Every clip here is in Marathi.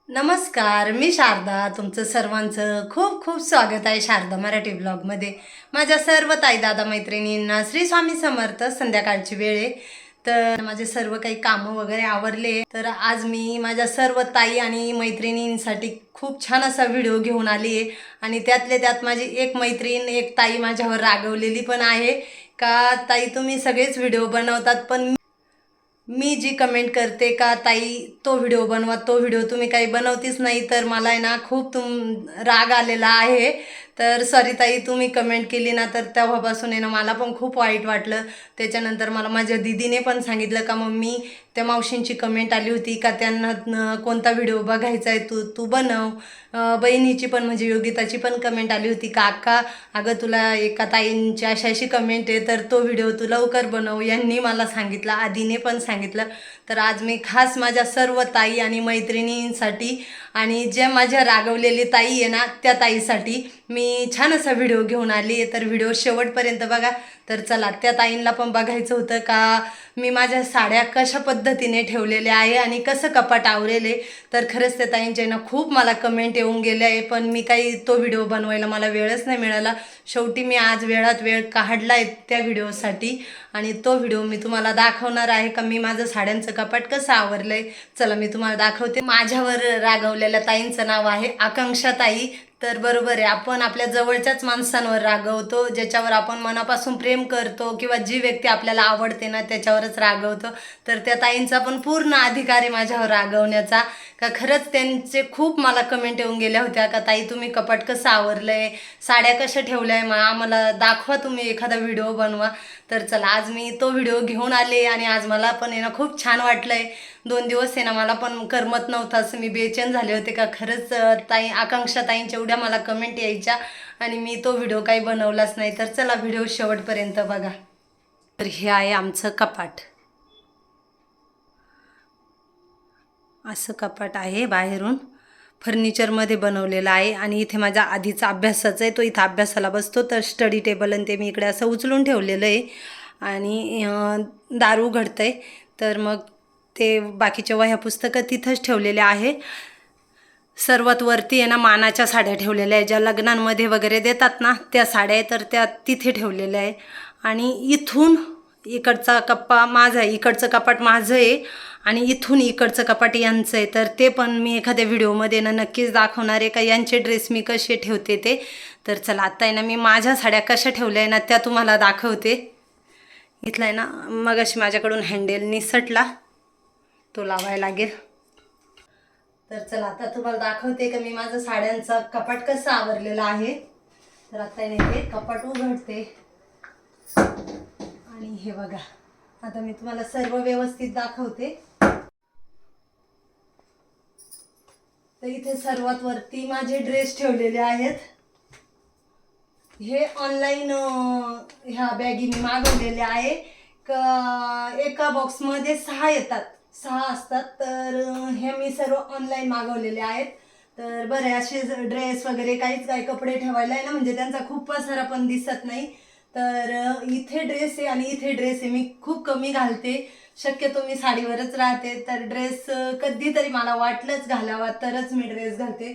नमस्कार, मी शारदा. तुमचं सर्वांचं खूप खूप स्वागत आहे शारदा मराठी ब्लॉगमध्ये. माझ्या सर्व ताई दादा मैत्रिणींना श्री स्वामी समर्थ. संध्याकाळची वेळ आहे, तर माझे सर्व काही कामं वगैरे आवरले. तर आज मी माझ्या सर्व ताई आणि मैत्रिणींसाठी खूप छान असा व्हिडिओ घेऊन आली आहे. आणि त्यातले त्यात माझी एक मैत्रीण, एक ताई माझ्यावर रागवलेली पण आहे का ताई तुम्ही सगळेच व्हिडिओ बनवतात, पण मी जी कमेंट करते का ताई तो व्हिडिओ बनवा, तो व्हिडिओ तुम्ही काही बनवतीच नाही, तर मला आहे ना खूप राग आलेला आहे. तर सॉरी ताई, तुम्ही कमेंट केली ना तर तेव्हापासून आहे ना मला पण खूप वाईट वाटलं. त्याच्यानंतर मला माझ्या दीदीने पण सांगितलं का मम्मी त्या मावशींची कमेंट आली होती का त्यांना कोणता व्हिडिओ बघायचा आहे, तू तू बनव. बहिणीची पण म्हणजे योगिताची पण कमेंट आली होती का अक्का अगं तुला एका ताईंची अशी कमेंट आहे तर तो व्हिडिओ तू लवकर बनव. यांनी मला सांगितलं, आधीने पण सांगितलं. तर आज मी खास माझ्या सर्व ताई आणि मैत्रिणींसाठी आणि ज्या माझ्या रागवलेली ताई आहे ना त्या ताईसाठी मी छान असा व्हिडिओ घेऊन आली आहे. तर व्हिडिओ शेवटपर्यंत बघा. तर चला, त्या ताईंना पण बघायचं होतं का मी माझ्या साड्या कशा पद्धतीने ठेवलेल्या आहे आणि कसं कपाट आवरेले. तर खरंच त्या ताईंच्या ना खूप मला कमेंट येऊन गेले आहे, पण मी काही तो व्हिडिओ बनवायला मला वेळच नाही मिळाला. शेवटी मी आज वेळात वेळ काढला आहे त्या व्हिडिओसाठी आणि तो व्हिडिओ मी तुम्हाला दाखवणार आहे का मी माझं साड्यांचं कपाट कसं आवरलं आहे. चला मी तुम्हाला दाखवते. माझ्यावर रागवलेल्या ताईंचं नाव आहे आकांक्षा ताई. तर बरोबर आहे, आपण आपल्या जवळच्याच माणसांवर रागवतो, ज्याच्यावर आपण मनापासून प्रेम करतो किंवा जी व्यक्ती आपल्याला आवडते ना त्याच्यावरच रागवतो. तर त्या ताईंचा पण पूर्ण अधिकार आहे माझ्यावर रागवण्याचा. का खरंच त्यांचे खूप मला कमेंट येऊन गेल्या होत्या का ताई तुम्ही कपाट कसं आवरलं आहे, साड्या कशा ठेवल्या आहे, मग आम्हाला दाखवा, तुम्ही एखादा व्हिडिओ बनवा. तर चला, आज मी तो व्हिडिओ घेऊन आले आणि आज मला पण आहे ना खूप छान वाटलं आहे. 2 दिवस आहे ना मला पण करमत नव्हतं, असं मी बेचैन झाले होते का खरंच ताई आकांक्षा ताईंच्या एवढ्या मला कमेंट यायच्या आणि मी तो व्हिडिओ काही बनवलाच नाही. तर चला व्हिडिओ शेवटपर्यंत बघा. तर हे आहे आमचं कपाट. असं कपाट आहे, बाहेरून फर्निचरमध्ये बनवलेलं आहे. आणि इथे माझा आधीचा अभ्यासाचा आहे, तो इथं अभ्यासाला बसतो. तर स्टडी टेबल आणि ते मी इकडे असं उचलून ठेवलेलं आहे. आणि दार उघडतं आहे तर मग ते बाकीच्या वह्या पुस्तकं तिथंच ठेवलेले आहे. सर्वात वरती आहे ना मानाच्या साड्या ठेवलेल्या आहे, ज्या लग्नांमध्ये वगैरे देतात ना त्या साड्या आहे, तर त्या तिथे ठेवलेल्या आहे. आणि इथून इकडचा कप्पा माझा आहे, इकडचं कपाट माझं आहे आणि इथून इकडचं कपाट यांचं आहे. तर ते पण मी एखाद्या व्हिडिओमध्ये ना नक्कीच दाखवणार आहे का यांचे ड्रेस मी कसे ठेवते ते. तर चला, आता आहे ना मी माझ्या साड्या कशा ठेवल्या आहे ना त्या तुम्हाला दाखवते. इथला आहे ना मगाशी माझ्याकडून हँडेल निसटला, तो लावायला लागेल. तर चला, आता तुम्हाला दाखवते का मी माझं साड्यांचा कपाट कसं आवरलेलं आहे. तर आता हे कपाट उघडते आणि हे बघा, आता मी तुम्हाला सर्व व्यवस्थित दाखवते. तर इथे सर्वात वरती माझे ड्रेस ठेवलेले आहेत. हे ऑनलाईन ह्या बॅगी मी मागवलेल्या आहे. एका बॉक्समध्ये 6 येतात, 6 असतात. तर हे मी सर्व ऑनलाईन मागवलेले आहेत. तर बरे असे ड्रेस वगैरे काहीच काही कपडे ठेवायला आहे ना, म्हणजे त्यांचा खूप पसारा पण दिसत नाही. तर इथे ड्रेस आहे आणि इथे ड्रेस आहे. मी खूप कमी घालते, शक्यतो मी साडीवरच राहते. तर ड्रेस कधीतरी मला वाटलंच घालावा तरच मी ड्रेस घालते.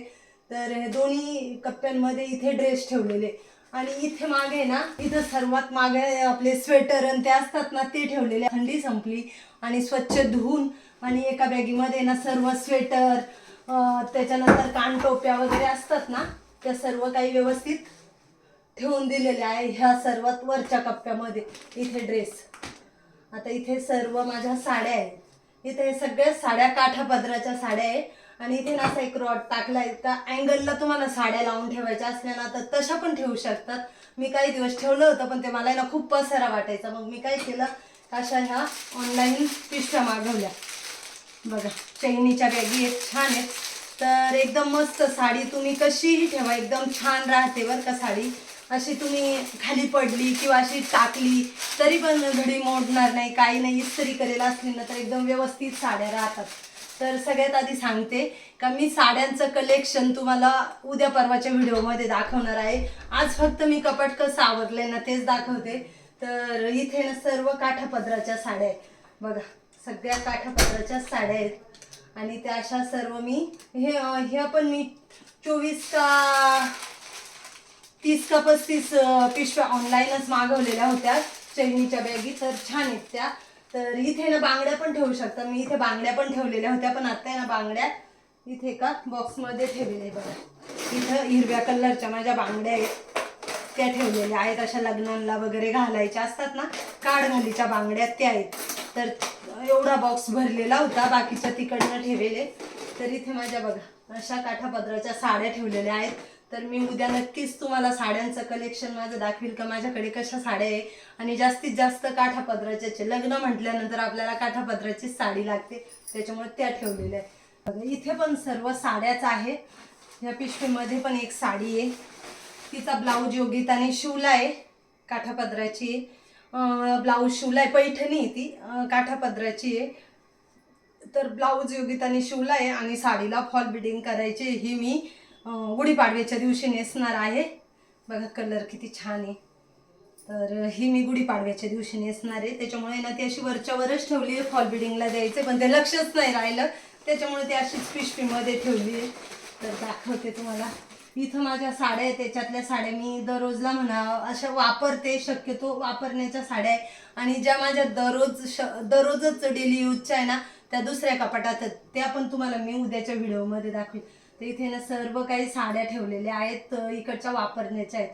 तर हे दोन्ही कप्प्यांमध्ये इथे ड्रेस ठेवलेले. आणि इथे मागे ना, इथं सर्वात मागे आपले स्वेटर आणि ते असतात ना ते ठेवलेले. थंडी संपली आणि स्वच्छ धुवून आणि एका बॅगीमध्ये ना सर्व स्वेटर, त्याच्यानंतर कानटोप्या वगैरे असतात ना त्या सर्व काही व्यवस्थित ठेवून दिलेले आहे ह्या सर्वात वरच्या कप्प्यामध्ये. इथे ड्रेस, आता इथे सर्व माझ्या साड्या आहेत. इथे सगळ्या साड्या काठापदराच्या साड्या आहे. आणि इथे ना असा एक रॉड टाकलाय का अँगलला तुम्हाला साड्या लावून ठेवायच्या असल्या ना तर तशा पण ठेवू शकतात. मी काही दिवस ठेवलं होतं पण ते मला ना खूप पसारा वाटायचा. मग मी काय केलं, अशा ह्या ऑनलाईन पिशव्या मागवल्या. बघा, चैनीच्या बॅगी आहेत, छान आहेत. तर एकदम मस्त साडी तुम्ही कशीही ठेवा, एकदम छान राहते बरं का साडी. अशी तुम्ही खाली पडली किंवा अशी टाकली तरी पण घडी मोडणार नाही, काही नाही. इस्त्री करेल असली ना तर एकदम व्यवस्थित साड्या राहतात. तर सगळ्यात आधी सांगते का मी साड्यांचं कलेक्शन तुम्हाला उद्या परवाच्या व्हिडिओमध्ये दाखवणार आहे. आज फक्त मी कपाट कसं आवरलंय ना तेच दाखवते. तर इथे ना सर्व काठापदराच्या साड्या आहेत बघा, सगळ्या काठापदराच्या साड्या आहेत. आणि त्या अशा सर्व मी हे पण मी 24 का 30 का 35 पिशव्या ऑनलाईनच मागवलेल्या होत्या चैनीच्या बॅगी, तर छान आहेत त्या. तर इथे ना बांगड्या पण ठेवू शकता, मी इथे बांगड्या पण ठेवलेल्या होत्या, पण आता आहे ना बांगड्या इथे एका बॉक्समध्ये ठेवलेल्या बघा. इथं हिरव्या कलरच्या माझ्या बांगड्या आहेत, त्या ठेवलेल्या आहेत. अशा लग्नांना वगैरे घालायच्या असतात ना, काढ घालीच्या बांगड्या त्या आहेत. तर एवढा बॉक्स भरलेला होता, बाकीच्या तिकडनं ठेवले. तर इथे माझ्या बघा अशा काठापदराच्या साड्या ठेवलेल्या आहेत. तर मी उद्या नक्कीच तुम्हाला साड्यांचं कलेक्शन माझं दाखवील का माझ्याकडे कशा साड्या आहे. आणि जास्तीत जास्त काठापदराचे लग्न म्हटल्यानंतर आपल्याला काठापदराची साडी लागते, त्याच्यामुळे त्या ठेवलेल्या आहेत. इथे पण सर्व साड्याच आहे. ह्या पिशवीमध्ये पण एक साडी आहे, तिचा ब्लाऊज योगिताने शिवला आहे, काठापदराची ब्लाऊज शिवलाय, पैठणी ती काठापदराची आहे. तर ब्लाऊज योगिताने शिवला आहे आणि साडीला फॉल बिडिंग करायची. ही मी गुढीपाडव्याच्या दिवशी नेसणार आहे. बघा कलर किती छान आहे. तर ही मी गुढीपाडव्याच्या दिवशी नेसणार आहे, त्याच्यामुळे ना ती अशी वरच्यावरच ठेवली आहे. फॉल बिडिंगला द्यायचे पण ते लक्षच नाही राहिलं, त्याच्यामुळे ती अशीच पिशवीमध्ये ठेवली आहे. तर दाखवते तुम्हाला. इथं माझ्या साड्या आहेत, त्याच्यातल्या साड्या मी दररोजला म्हणा अशा वापरते, शक्यतो वापरण्याच्या साड्या आहे. आणि ज्या माझ्या दररोजच डेली यूजच्या आहे ना, त्या दुसऱ्या कपाटात, त्या पण तुम्हाला मी उद्याच्या व्हिडिओमध्ये दाखवेन. तर इथे ना सर्व काही साड्या ठेवलेल्या आहेत, इकडच्या वापरण्याच्या आहेत.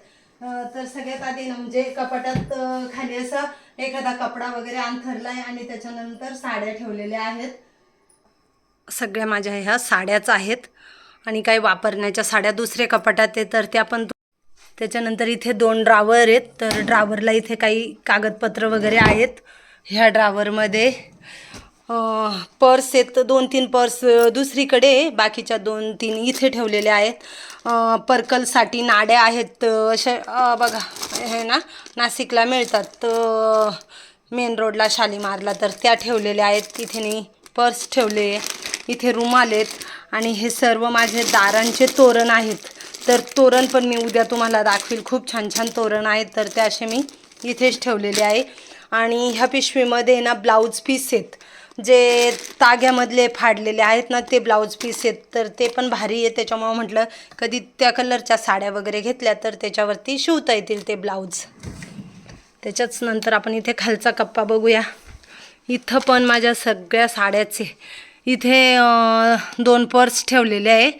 तर सगळ्यात आधी ना म्हणजे कपाटात खाली असा एखादा कपडा वगैरे अंथरलाय आणि त्याच्यानंतर साड्या ठेवलेल्या आहेत. सगळ्या माझ्या ह्या साड्याच आहेत आणि काही वापरण्याच्या साड्या दुसऱ्या कपाटात आहे, तर त्या पण. त्याच्यानंतर इथे 2 ड्रावर आहेत, तर ड्रावरला इथे काही कागदपत्र वगैरे आहेत. ह्या ड्रावरमध्ये पर्स आहेत, 2-3 पर्स दुसरीकडे, बाकीच्या 2-3 इथे ठेवलेल्या आहेत. पर्कलसाठी नाड्या आहेत अशा बघा, हे ना नाशिकला मिळतात मेन रोडला शालीमारला, तर त्या ठेवलेल्या आहेत. इथे नाही पर्स ठेवले, इथे रुमाल आहेत आणि हे सर्व माझे दारांचे तोरण आहेत. तर तोरण पण मी उद्या तुम्हाला दाखवील, खूप छान छान तोरण आहेत. तर ते असे मी इथेच ठेवलेले आहे. आणि ह्या पिशवीमध्ये ना ब्लाऊज पीस आहेत, जे ताग्यामधले फाडलेले आहेत ना, ते ब्लाऊज पीस आहेत. तर ते पण भारी आहे, त्याच्यामुळं म्हटलं कधी त्या कलरच्या साड्या वगैरे घेतल्या तर त्याच्यावरती शिवता येतील ते ब्लाऊज. त्याच्याच नंतर आपण इथे खालचा कप्पा बघूया. इथं पण माझ्या सगळ्या साड्याचे इथे 2 पर्स ठेवलेले आहे.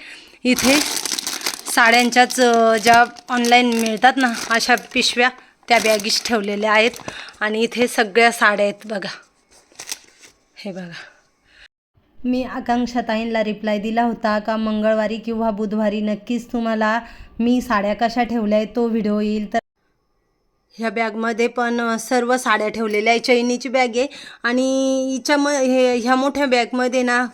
इथे साड्यांच्याच ज्या ऑनलाईन मिळतात ना अशा पिशव्या, त्या बॅगीज ठेवलेल्या आहेत. आणि इथे सगळ्या साड्या आहेत बघा, हे बघा. मी आकांक्षाताईंना रिप्लाय दिला होता का मंगळवारी किंवा बुधवारी नक्कीच तुम्हाला मी साड्या कशा ठेवल्या आहेत तो व्हिडिओ येईल. तर ह्या बॅगमध्ये पण सर्व साड्या ठेवलेल्या आहे, चैनीची बॅग आहे. आणि ह्या मोठ्या बॅगमध्ये ना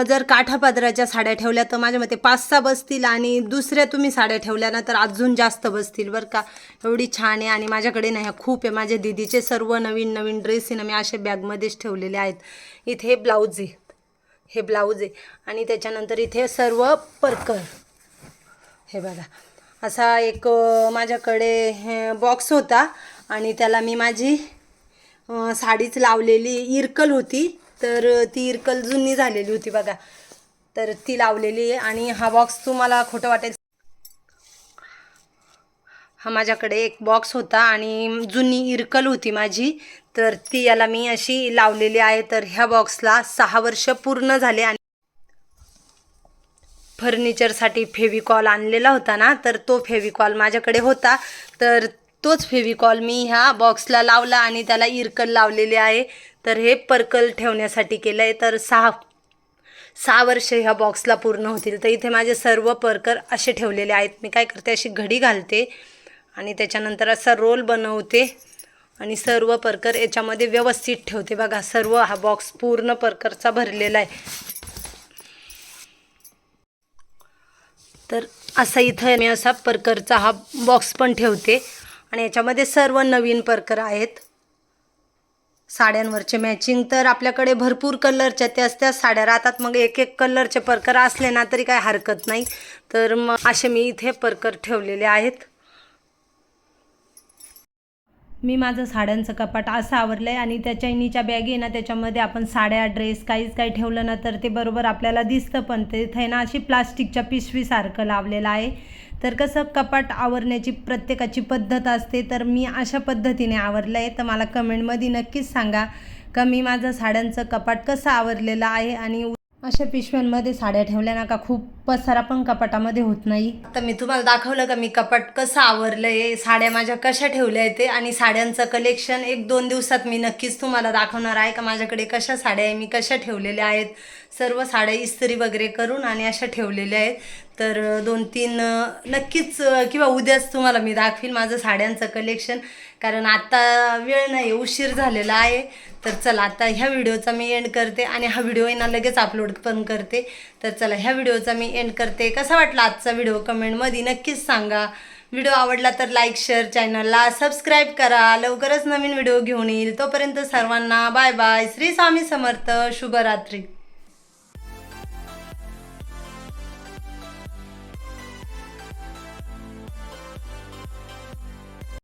जर काठापदराच्या साड्या ठेवल्या तर माझ्या मते 5-6 बसतील, आणि दुसऱ्या तुम्ही साड्या ठेवल्या ना तर अजून जास्त बसतील बरं का. एवढी छान आहे. आणि माझ्याकडे ना ह्या खूप आहे, माझ्या दीदीचे सर्व नवीन नवीन ड्रेस आहे ना मी अशा बॅगमध्येच ठेवलेले आहेत. इथे ब्लाऊज आहे, हे ब्लाऊज आहे. आणि त्याच्यानंतर इथे सर्व परकर, हे बघा. असा एक माझ्याकडे हे बॉक्स होता आणि त्याला मी माझी साडीच लावलेली इरकल होती, तर ती इरकल जुनी झालेली होती बघा, तर ती लावलेली आहे. आणि हा बॉक्स तुम्हाला खोटं वाटेल, हा माझ्याकडे एक बॉक्स होता आणि जुनी इरकल होती माझी, तर ती याला मी अशी लावलेली आहे. तर ह्या बॉक्सला 6 वर्ष पूर्ण झाले. आणि फर्निचरसाठी फेविकॉल आणलेला होता ना, तर तो फेविकॉल माझ्याकडे होता, तर तोच फेविकॉल मी ह्या बॉक्सला लावला आणि त्याला इरकल लावलेली आहे. तर हे पर्कल ठेवण्यासाठी केलं आहे. तर 6 वर्ष ह्या बॉक्सला पूर्ण होतील. तर इथे माझे सर्व पर्कर असे ठेवलेले आहेत. मी काय करते, अशी घडी घालते आणि त्याच्यानंतर असा रोल बनवते आणि सर्व पर्कर याच्यामध्ये व्यवस्थित ठेवते. बघा सर्व हा बॉक्स पूर्ण पर्करचा भरलेला आहे. तर असा इथं मी असा पर्करचा हा बॉक्स पण ठेवते आणि याच्यामध्ये सर्व नवीन पर्कर आहेत. साड्यांवरचे मॅचिंग तर आपल्याकडे भरपूर कलरच्या त्या साड्या राहतात, मग एक कलरचे पर्कर असले ना तरी काय हरकत नाही. तर मग असे मी इथे पर्कर ठेवलेले आहेत. मी माझं साड्यांचं कपाट असं आवरलं आहे आणि त्या चैनीच्या बॅगी आहे ना त्याच्यामध्ये आपण साड्या ड्रेस काही ठेवलं ना तर ते बरोबर आपल्याला दिसतं, पण ते इथे ना अशी प्लास्टिकच्या पिशवीसारखं लावलेलं आहे. तर कसं कपाट आवरण्याची प्रत्येकाची पद्धत असते, तर मी अशा पद्धतीने आवरलं आहे. तर मला कमेंटमध्ये नक्कीच सांगा का मी माझं साड्यांचं कपाट कसं आवरलेलं आहे आणि अशा पिशव्यांमध्ये साड्या ठेवल्या ना का खूप पसारा पण कपाटामध्ये होत नाही. आता मी तुम्हाला दाखवलं का मी कपाट कसं आवरलं आहे, साड्या माझ्या कशा ठेवल्या आहेत ते, आणि साड्यांचं कलेक्शन 1-2 दिवसात मी नक्कीच तुम्हाला दाखवणार आहे का माझ्याकडे कशा साड्या आहे, मी कशा ठेवलेल्या आहेत. सर्व साड्या इस्त्री वगैरे करून आणि अशा ठेवलेल्या आहेत. तर 2-3 नक्कीच किंवा उद्याच तुम्हाला मी दाखवील माझं साड्यांचं कलेक्शन, कारण आता वेळ नाही, उशीर झालेला आहे. तर चला आता ह्या व्हिडिओचा मी एंड करते आणि हा व्हिडिओ ना लगेच अपलोड पण करते. तर चला ह्या व्हिडिओचा मी एंड करते. कसा वाटला आजचा व्हिडिओ कमेंटमध्ये नक्कीच सांगा. व्हिडिओ आवडला तर लाईक शेअर, चॅनलला सबस्क्राईब करा. लवकरच नवीन व्हिडिओ घेऊन येईल. तोपर्यंत सर्वांना बाय बाय. श्री स्वामी समर्थ. शुभरात्री.